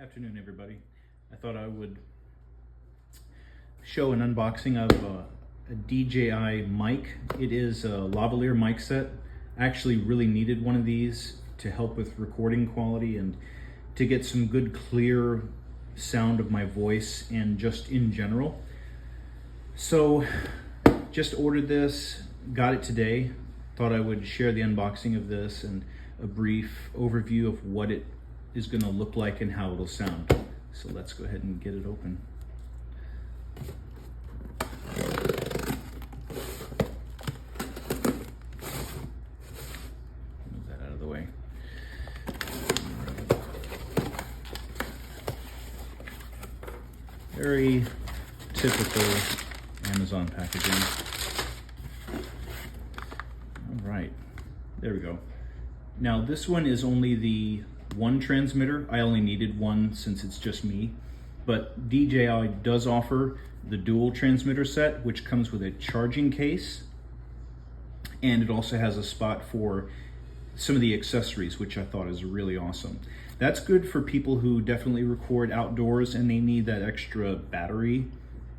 Afternoon, everybody. I thought I would show an unboxing of a DJI mic. It is a lavalier mic set. I actually really needed one of these to help with recording quality and to get some good clear sound of my voice and just in general. So just ordered this, got it today. Thought I would share the unboxing of this and a brief overview of what it is going to look like and how it'll sound. So let's go ahead and get it open. Move that out of the way. Very typical Amazon packaging. All right, there we go. Now this one is only the one transmitter. I only needed one since it's just me, but DJI does offer the dual transmitter set, which comes with a charging case, and it also has a spot for some of the accessories, which I thought is really awesome. That's good for people who definitely record outdoors and they need that extra battery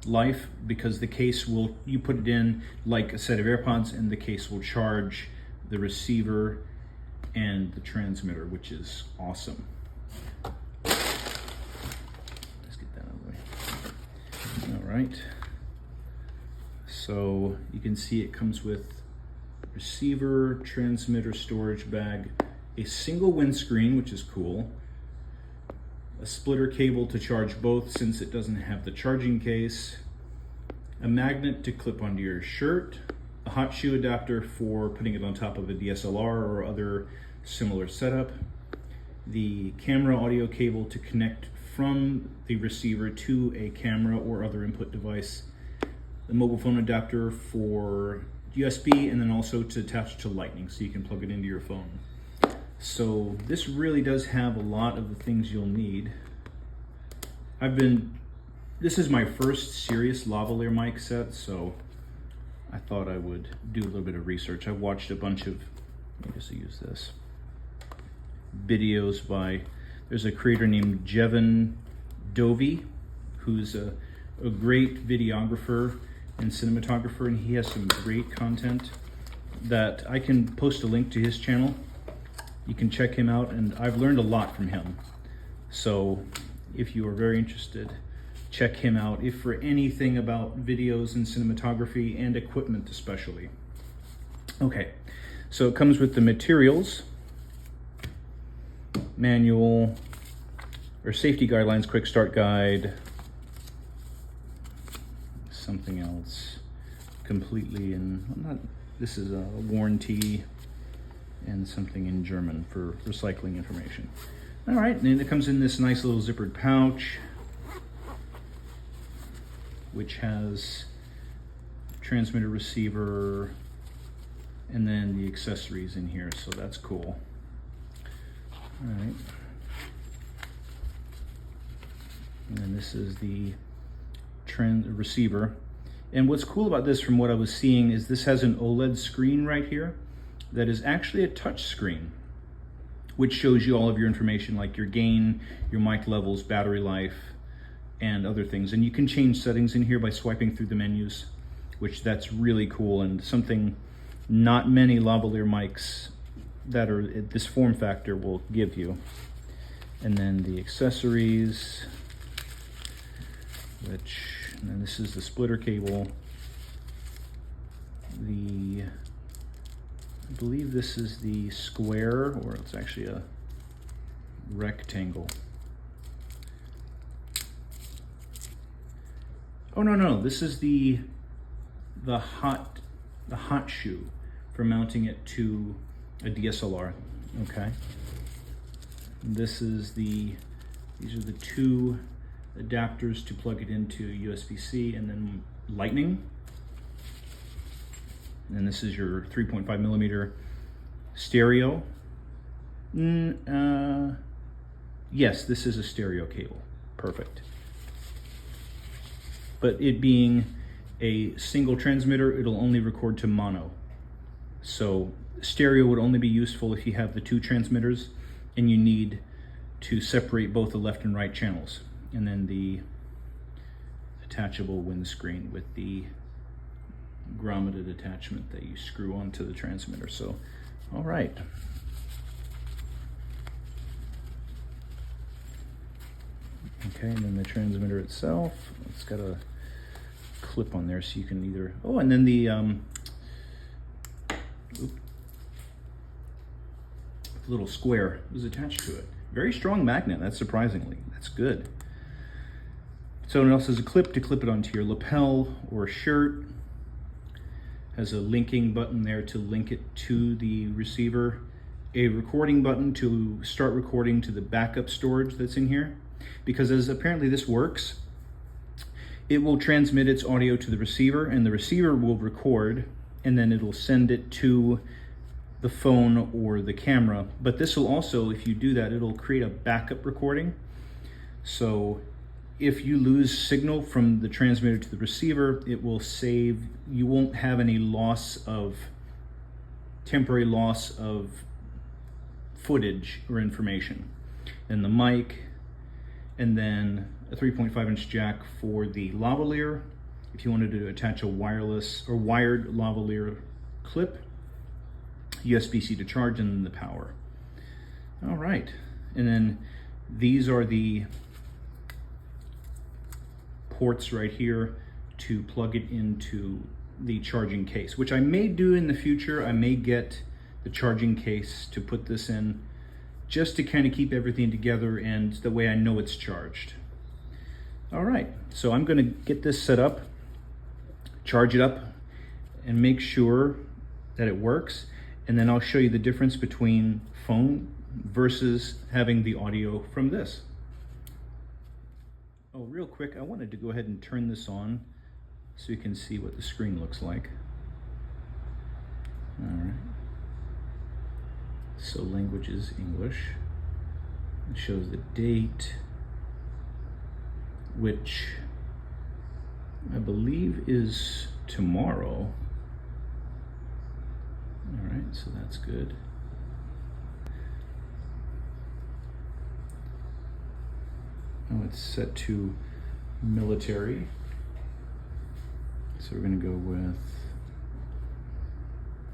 life, because the case will, you put it in like a set of AirPods and the case will charge the receiver and the transmitter, which is awesome. Let's get that out of the way. All right. So you can see it comes with receiver, transmitter, storage bag, a single windscreen, which is cool, a splitter cable to charge both since it doesn't have the charging case, a magnet to clip onto your shirt, a hot shoe adapter for putting it on top of a DSLR or other similar setup, the camera audio cable to connect from the receiver to a camera or other input device, the mobile phone adapter for USB, and then also to attach to Lightning so you can plug it into your phone. So this really does have a lot of the things you'll need. This is my first serious lavalier mic set, so I thought I would do a little bit of research. I've watched a bunch of, let me just use this, videos by, there's a creator named Jevon Dovey, who's a great videographer and cinematographer, and he has some great content that I can post a link to his channel. You can check him out, and I've learned a lot from him. So if you are very interested, check him out if for anything about videos and cinematography and equipment especially. Okay, so it comes with the materials, manual, or safety guidelines, quick start guide, something else completely this is a warranty, and something in German for recycling information. All right, and then it comes in this nice little zippered pouch, which has transmitter, receiver, and then the accessories in here, so that's cool. All right. And then this is the receiver. And what's cool about this, from what I was seeing, is this has an OLED screen right here that is actually a touch screen, which shows you all of your information like your gain, your mic levels, battery life, and other things. And you can change settings in here by swiping through the menus, which that's really cool and something not many lavalier mics that are at this form factor will give you. And then the accessories, and then this is the splitter cable. I believe this is the square, or it's actually a rectangle. Oh no, this is the hot shoe for mounting it to a DSLR. Okay. These are the two adapters to plug it into USB-C and then Lightning. And this is your 3.5 millimeter stereo. Yes, this is a stereo cable. Perfect. But it being a single transmitter, it'll only record to mono. So stereo would only be useful if you have the two transmitters and you need to separate both the left and right channels, and then the attachable windscreen with the grommeted attachment that you screw onto the transmitter. So, all right. Okay, and then the transmitter itself, it's got a clip on there so you can either, oh, and then the little square is attached to it. Very strong magnet, that's good. So it also has a clip to clip it onto your lapel or shirt. Has a linking button there to link it to the receiver. A recording button to start recording to the backup storage that's in here. Because as apparently this works, it will transmit its audio to the receiver, and the receiver will record, and then it'll send it to the phone or the camera. But this will also, if you do that, it'll create a backup recording. So if you lose signal from the transmitter to the receiver, it will save, you won't have any temporary loss of footage or information. And the mic, and then a 3.5-inch jack for the lavalier, if you wanted to attach a wireless or wired lavalier clip, USB-C to charge, and then the power. All right, and then these are the ports right here to plug it into the charging case, which I may do in the future. I may get the charging case to put this in, just to kind of keep everything together and the way I know it's charged. All right, so I'm gonna get this set up, charge it up, and make sure that it works, and then I'll show you the difference between phone versus having the audio from this. Oh, real quick, I wanted to go ahead and turn this on so you can see what the screen looks like. All right. So language is English. It shows the date, which I believe is tomorrow. All right, so that's good. Oh, it's set to military. So we're gonna go with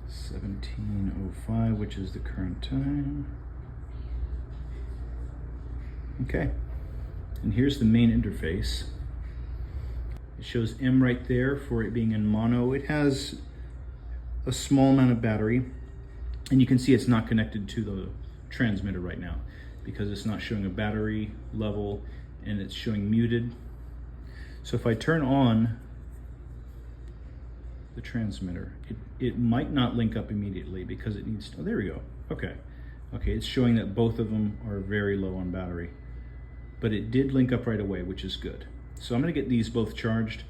17:05, which is the current time. Okay, and here's the main interface. It shows M right there for it being in mono. It has a small amount of battery, and you can see it's not connected to the transmitter right now because it's not showing a battery level, and it's showing muted. So if I turn on the transmitter, it might not link up immediately because it needs to, oh, there we go. Okay, it's showing that both of them are very low on battery, but it did link up right away, which is good. So I'm gonna get these both charged,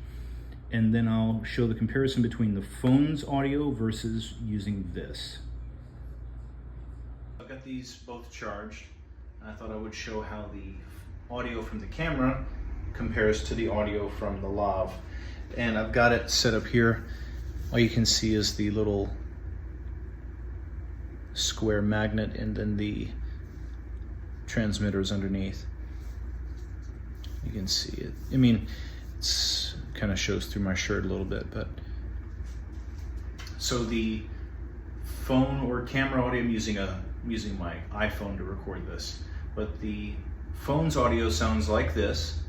and then I'll show the comparison between the phone's audio versus using this. I've got these both charged, and I thought I would show how the audio from the camera compares to the audio from the lav. And I've got it set up here. All you can see is the little square magnet, and then the transmitters underneath. You can see it. I mean, it's kind of shows through my shirt a little bit, but so the phone or camera audio, I'm using my iPhone to record this, but the phone's audio sounds like this,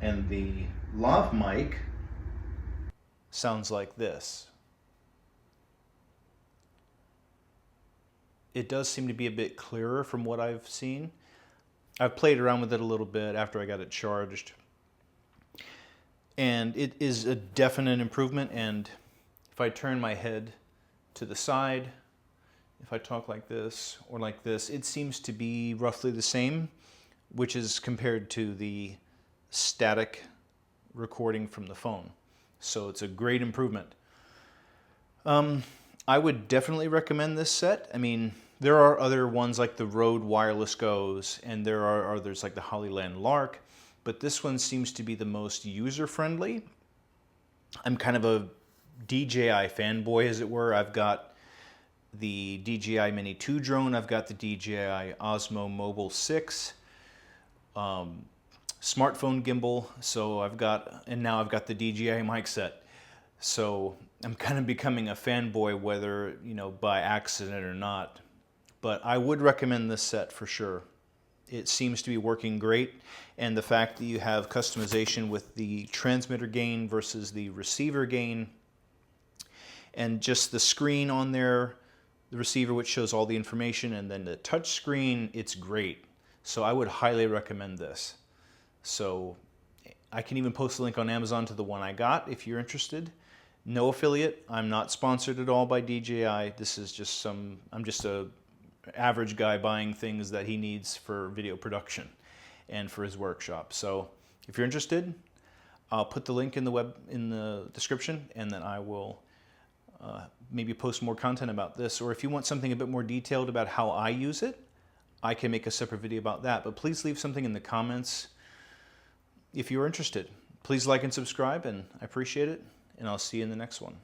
and the lav mic sounds like this. It does seem to be a bit clearer from what I've seen. I've played around with it a little bit after I got it charged, and it is a definite improvement. And if I turn my head to the side, if I talk like this or like this, it seems to be roughly the same, which is compared to the static recording from the phone. So it's a great improvement. I would definitely recommend this set. I mean, there are other ones like the Rode Wireless Goes, and there are others like the Hollyland Lark, but this one seems to be the most user-friendly. I'm kind of a DJI fanboy, as it were. I've got the DJI Mini 2 drone, I've got the DJI Osmo Mobile 6, smartphone gimbal. So now I've got the DJI mic set. So I'm kind of becoming a fanboy, whether, by accident or not. But I would recommend this set for sure. It seems to be working great, and the fact that you have customization with the transmitter gain versus the receiver gain, and just the screen on there, the receiver which shows all the information, and then the touch screen, it's great. So I would highly recommend this. So I can even post a link on Amazon to the one I got if you're interested. No affiliate. I'm not sponsored at all by DJI. This is just I'm just a average guy buying things that he needs for video production and for his workshop. So if you're interested, I'll put the link in the description, and then I will maybe post more content about this. Or if you want something a bit more detailed about how I use it, I can make a separate video about that. But please leave something in the comments if you're interested. Please like and subscribe, and I appreciate it, and I'll see you in the next one.